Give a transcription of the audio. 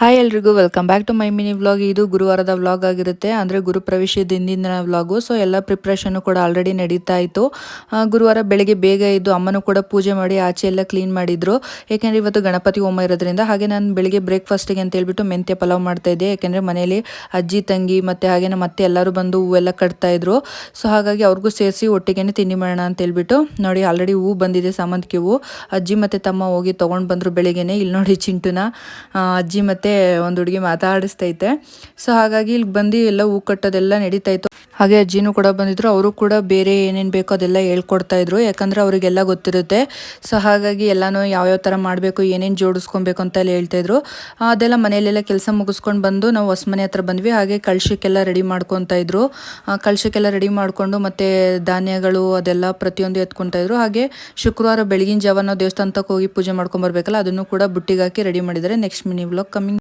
Hi ಎಲ್ರಿಗೂ welcome back to my mini vlog. ಇದು ಗುರುವಾರದ ವ್ಲಾಗ್ ಆಗಿರುತ್ತೆ, ಅಂದರೆ ಗುರುಪ್ರವೇಶದ ಹಿಂದಿನ ವ್ಲಾಗು. ಸೊ ಎಲ್ಲ ಪ್ರಿಪ್ರೇಷನ್ನು ಕೂಡ ಆಲ್ರೆಡಿ ನಡೀತಾ ಇತ್ತು. ಗುರುವಾರ ಬೆಳಗ್ಗೆ ಬೇಗ ಇದ್ದು ಅಮ್ಮನೂ ಕೂಡ ಪೂಜೆ ಮಾಡಿ ಆಚೆ ಎಲ್ಲ ಕ್ಲೀನ್ ಮಾಡಿದ್ರು, ಏಕೆಂದರೆ ಇವತ್ತು ಗಣಪತಿ ಹೋಮ ಇರೋದ್ರಿಂದ. ಹಾಗೆ ನಾನು ಬೆಳಿಗ್ಗೆ ಬ್ರೇಕ್ಫಾಸ್ಟಿಗೆ ಅಂತ ಹೇಳ್ಬಿಟ್ಟು ಮೆಂತ್ಯ ಪಲಾವ್ ಮಾಡ್ತಾ ಇದ್ದೆ, ಯಾಕೆಂದರೆ ಮನೇಲಿ ಅಜ್ಜಿ ತಂಗಿ ಮತ್ತು ಹಾಗೆ ಮತ್ತೆ ಎಲ್ಲರೂ ಬಂದು ಹೂವೆಲ್ಲ ಕಟ್ತಾ ಇದ್ರು. ಸೊ ಹಾಗಾಗಿ ಅವ್ರಿಗೂ ಸೇರಿಸಿ ಒಟ್ಟಿಗೆ ತಿಂಡಿ ಮಾಡೋಣ ಅಂತ ಹೇಳ್ಬಿಟ್ಟು ನೋಡಿ ಆಲ್ರೆಡಿ ಹೂ ಬಂದಿದೆ, ಸಾಮಂತಿಗೆ ಹೂವು. ಅಜ್ಜಿ ಮತ್ತು ತಮ್ಮ ಹೋಗಿ ತೊಗೊಂಡು ಬಂದರು ಬೆಳಿಗ್ಗೆನೆ. ಇಲ್ಲಿ ನೋಡಿ ಚಿಂಟುನ ಅಜ್ಜಿ ಮತ್ತು ಒಂದು ಹುಡುಗಿ ಮಾತಾಡಿಸ್ತೈತೆ. ಸೊ ಹಾಗಾಗಿ ಇಲ್ಲಿ ಬಂದು ಎಲ್ಲ ಹೂ ಕಟ್ಟೋದೆಲ್ಲ ನಡೀತಾ ಇತ್ತು. ಹಾಗೆ ಅಜ್ಜಿನೂ ಕೂಡ ಬಂದಿದ್ರು, ಅವರು ಕೂಡ ಬೇರೆ ಏನೇನು ಬೇಕೋ ಅದೆಲ್ಲ ಹೇಳ್ಕೊಡ್ತಾ ಇದ್ರು, ಯಾಕಂದ್ರೆ ಅವರಿಗೆಲ್ಲ ಗೊತ್ತಿರುತ್ತೆ. ಸೊ ಹಾಗಾಗಿ ಎಲ್ಲಾನು ಯಾವ್ಯಾವ ಥರ ಮಾಡಬೇಕು, ಏನೇನು ಜೋಡಿಸ್ಕೊಬೇಕು ಅಂತ ಎಲ್ಲ ಹೇಳ್ತಾ ಇದ್ರು. ಅದೆಲ್ಲ ಮನೆಯಲ್ಲೆಲ್ಲ ಕೆಲಸ ಮುಗಿಸ್ಕೊಂಡು ಬಂದು ನಾವು ಹೊಸಮನೆ ಹತ್ರ ಬಂದ್ವಿ. ಹಾಗೆ ಕಳಶಕ್ಕೆಲ್ಲ ರೆಡಿ ಮಾಡ್ಕೊತಾ ಇದ್ರು. ಕಳಶಕ್ಕೆಲ್ಲ ರೆಡಿ ಮಾಡಿಕೊಂಡು ಮತ್ತೆ ಧಾನ್ಯಗಳು ಅದೆಲ್ಲ ಪ್ರತಿಯೊಂದು ಎತ್ಕೊತಾ ಇದ್ರು. ಹಾಗೆ ಶುಕ್ರವಾರ ಬೆಳಗಿನ ಜಾವ ನಾವು ದೇವಸ್ಥಾನಕ್ಕೆ ಹೋಗಿ ಪೂಜೆ ಮಾಡ್ಕೊಂಬರ್ಬೇಕಲ್ಲ, ಅದನ್ನು ಕೂಡ ಬುಟ್ಟಿಗೆ ಹಾಕಿ ರೆಡಿ ಮಾಡಿದ್ದಾರೆ. Next mini vlog coming.